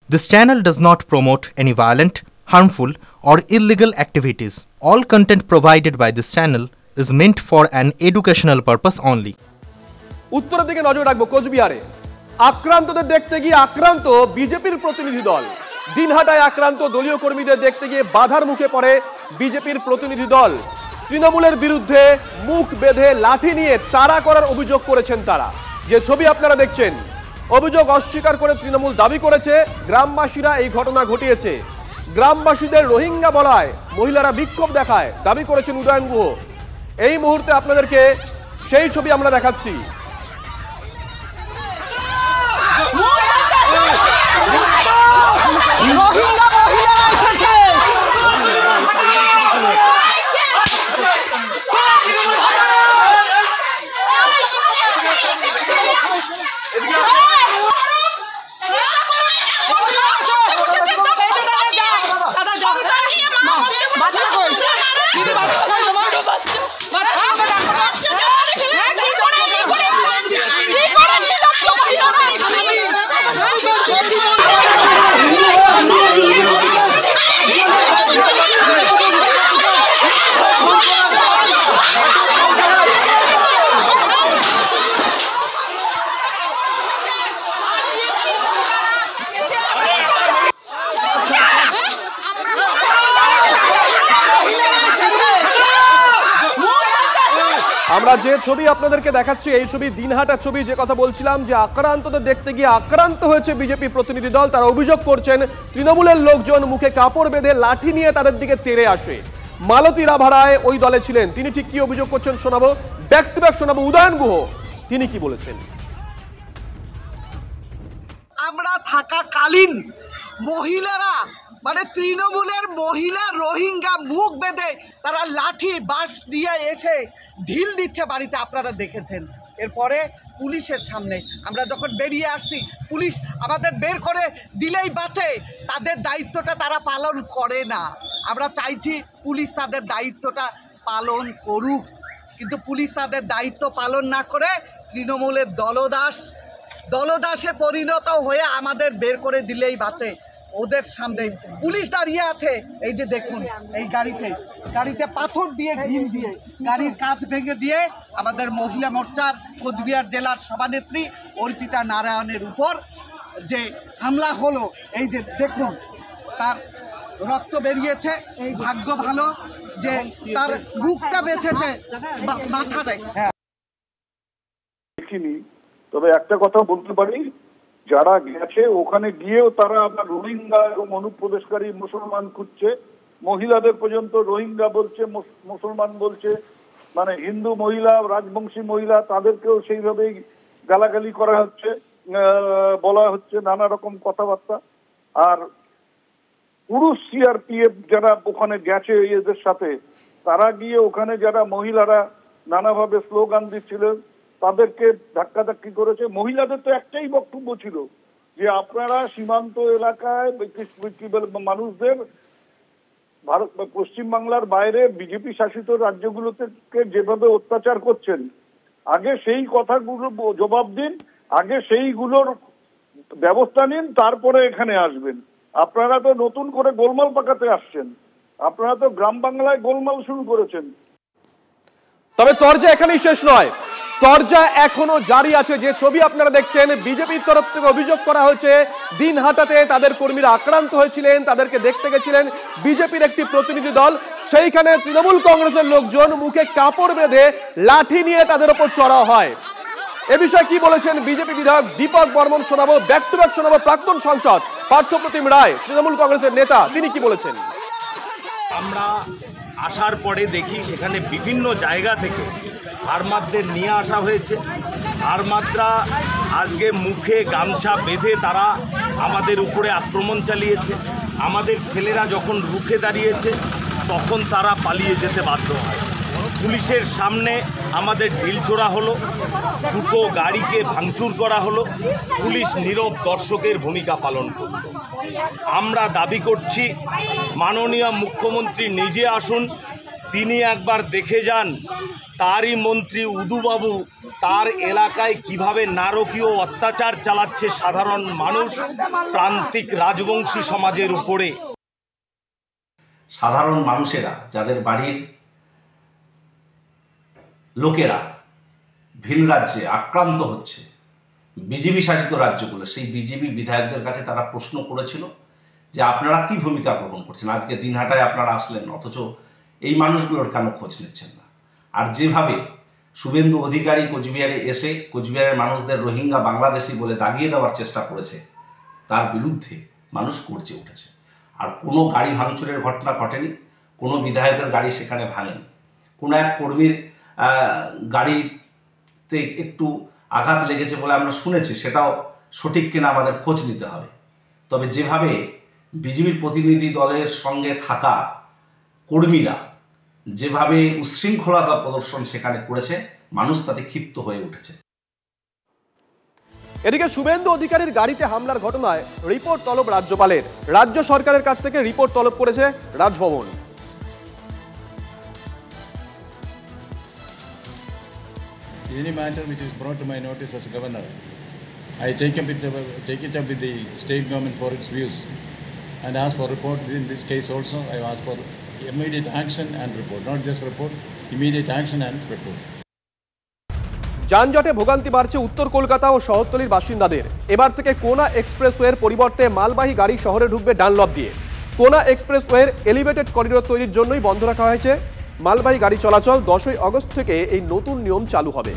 This channel does not promote any violent, harmful, or illegal activities. All content provided by this channel is meant for an educational purpose only. উত্তরের দিকে নজর রাখবো কোচবিহারে আক্রান্তদের দেখতে গিয়ে আক্রান্ত বিজেপির প্রতিনিধি দল দিনহাটায় আক্রান্ত দলীয় কর্মীদের দেখতে গিয়ে বাধার মুখে পড়ে বিজেপির প্রতিনিধি দল তৃণমূলের বিরুদ্ধে মুখ বেঁধে লাঠি নিয়ে তাড়া করার অভিযোগ করেছেন তারা যে ছবি আপনারা দেখছেন অভিযোগ অস্বীকার করে তৃণমূল দাবি করেছে গ্রামবাসীরা এই ঘটনা ঘটিয়েছে গ্রামবাসীদের রোহিঙ্গা বলায় মহিলারা বিক্ষোভ দেখায় দাবি করেছেন উদয়ন গুহ এই মুহূর্তে আপনাদেরকে সেই ছবি আমরা দেখাচ্ছি আমরা যে ছবি আপনাদেরকে দেখাচ্ছি এই ছবি দিনহাটার ছবি যে কথা বলছিলাম যে আক্রান্তদের দেখতে গিয়ে আক্রান্ত হয়েছে বিজেপি প্রতিনিধি দল তারা অভিযোগ করছেন তৃণমূলের লোকজন মুখে কাপড় বেঁধে লাঠি নিয়ে তাদের দিকে তেড়ে আসে মালতী রাভারায় ওই দলে ছিলেন তিনি ঠিক কি অভিযোগ করছেন শোনাবো ব্যাক টু ব্যাক শোনাবো উদয়ন গুহ তিনি কি বলেছেন আমরা থাকাকালীন মহিলারা মানে তৃণমূলের মহিলা রোহিঙ্গা মুখ বেঁধে তারা লাঠি বাঁশ দিয়ে এসে ঢিল দিচ্ছে বাড়িতে আপনারা দেখেছেন এরপরে পুলিশের সামনে আমরা যখন বেরিয়ে আসছি পুলিশ আমাদের বের করে দিলেই বাঁচে তাদের দায়িত্বটা তারা পালন করে না আমরা চাইছি পুলিশ তাদের দায়িত্বটা পালন করুক কিন্তু পুলিশ তাদের দায়িত্ব পালন না করে তৃণমূলের দলদাসে পরিণত হয়ে আমাদের বের করে দিলেই বাঁচে ওদের সামনে পুলিশ দাঁড়িয়ে আছে এই যে দেখুন এই গাড়িতে পাথর দিয়ে ঢিল দিয়ে গাড়ির কাঁচ ভেঙে দিয়ে আমাদের মহিলা মোর্চার কোচবিহার জেলার সভানেত্রী অর্পিতা নারায়ণের উপর যে হামলা হলো এই যে দেখুন তার রক্ত বেরিয়েছে এই ভাগ্য ভালো যে তার বুকটা বেঁচেছে মাথাটাই হ্যাঁ দেখিনি তবে একটা কথা বলতে পারি যারা গেছে ওখানে গিয়েও তারা আপনার রোহিঙ্গা এবং অনুপ্রবেশকারী মুসলমান খুঁজছে মহিলাদের পর্যন্ত রোহিঙ্গা বলছে মুসলমান বলছে মানে হিন্দু মহিলা রাজবংশী মহিলা তাদেরকেও সেইভাবেই গালাগালি করা হচ্ছে বলা হচ্ছে নানা রকম কথাবার্তা আর পুরুষ সিআরপিএফ যারা ওখানে গেছে এদের সাথে তারা গিয়ে ওখানে যারা মহিলারা নানাভাবে স্লোগান দিচ্ছিলেন তাদেরকে ধাক্কাধাক্কি করেছে মহিলাদের তো একটাই বক্তব্য ছিল যে আপনারা সীমান্ত এলাকায় মানুষদের ভারত পশ্চিমবাংলার বাইরে বিজেপি শাসিত রাজ্যগুলোতে যেভাবে অত্যাচার করছেন আগে সেই কথাগুলো জবাব দিন আগে সেইগুলোর ব্যবস্থা নিন তারপরে এখানে আসবেন আপনারা তো নতুন করে গোলমাল পাকাতে আসছেন আপনারা তো গ্রাম বাংলায় গোলমাল শুরু করেছেন তবে তরজা এখানেই শেষ নয় তরজা এখনো জারি আছে যে ছবি আপনারা দেখছেন বিজেপির তরফ থেকে অভিযোগ করা হয়েছে দিনহাটাতে তাদের কর্মীরা আক্রান্ত হয়েছিলেন তাদেরকে দেখতে গেছিলেন বিজেপির একটি প্রতিনিধি দল সেইখানে তৃণমূল কংগ্রেসের লোকজন মুখে কাপড় বেঁধে লাঠি নিয়ে তাদের উপর চড়াও হয় এ বিষয়ে কি বলেছেন বিজেপি বিধায়ক দীপক বর্মন শোনাবো ব্যাক টু ব্যাক শোনাবো প্রাক্তন সাংসদ পার্থপ্রতিম রায় তৃণমূল কংগ্রেসের নেতা তিনি কি বলেছেন আমরা আসার পরে দেখি সেখানে বিভিন্ন জায়গা থেকে আর্মারদের নিয়ে আসা হয়েছে আর্মাররা আজকে মুখে গামছা বেঁধে তারা আমাদের উপরে আক্রমণ চালিয়েছে আমাদের ছেলেরা যখন রুখে দাঁড়িয়েছে তখন তারা পালিয়ে যেতে বাধ্য হয় পুলিশের সামনে আমাদের ঢিলছোড়া হলো দুটো গাড়িকে ভাঙচুর করা হলো পুলিশ নীরব দর্শকের ভূমিকা পালন করল আমরা দাবি করছি মাননীয় মুখ্যমন্ত্রী নিজে আসুন তিনি একবার দেখে যান তারই মন্ত্রী উদুবাবু তার এলাকায় কিভাবে নারকীয় অত্যাচার চালাচ্ছে সাধারণ মানুষ, প্রান্তিক রাজবংশী সমাজের উপরে। সাধারণ মানুষেরা, যাদের বাড়ির লোকেরা ভিন রাজ্যে আক্রান্ত হচ্ছে, বিজেপি শাসিত রাজ্যগুলো, সেই বিজেপি বিধায়কদের কাছে তারা প্রশ্ন করেছিল যে আপনারা কি ভূমিকা গ্রহণ করছেন, আজকে দিনহাটায় আপনারা আসলেন অথচ এই মানুষগুলোর কেন খোঁজ নিচ্ছেন না। আর যেভাবে শুভেন্দু অধিকারী কোচবিহারে এসে কোচবিহারের মানুষদের রোহিঙ্গা বাংলাদেশি বলে দাগিয়ে দেওয়ার চেষ্টা করেছে, তার বিরুদ্ধে মানুষ গর্জে উঠেছে। আর কোনো গাড়ি ভাঙচুরের ঘটনা ঘটেনি, কোনো বিধায়কের গাড়ি সেখানে ভাঙেনি, কোনো এক কর্মীর গাড়িতে একটু আঘাত লেগেছে বলে আমরা শুনেছি, সেটাও সঠিক কিনা আমাদের খোঁজ নিতে হবে। তবে যেভাবে বিজেপির প্রতিনিধি দলের সঙ্গে থাকা কর্মীরা যেভাবে উচ্ছৃঙ্খলতা প্রদর্শন সেখানে করেছে, মানুষ তাতে ক্ষিপ্ত হয়ে উঠেছে। এদিকে শুভেন্দু অধিকারীর গাড়িতে হামলার ঘটনায় রিপোর্ট তলব রাজ্যপালের। রাজ্য সরকারের কাছ থেকে রিপোর্ট তলব করেছে Raj Bhavan. Any matter which is brought to my notice as governor, I take it up with the state government for its views and ask for report. In this case also, I ask for immediate action and report, not just report, immediate action and report. যানজটে ভোগান্তি বাড়ছে উত্তর কলকাতা ও শহরতলির বাসিন্দাদের। এবার থেকে কোনা এক্সপ্রেসওয়ের পরিবর্তে মালবাহী গাড়ি শহরে ঢুকবে ডানলপ দিয়ে। কোনা এক্সপ্রেসওয়ের এলিভেটেড করিডোর তৈরির জন্যই বন্ধ রাখা হয়েছে মালবাহী গাড়ি চলাচল। 10ই আগস্ট থেকে এই নতুন নিয়ম চালু হবে।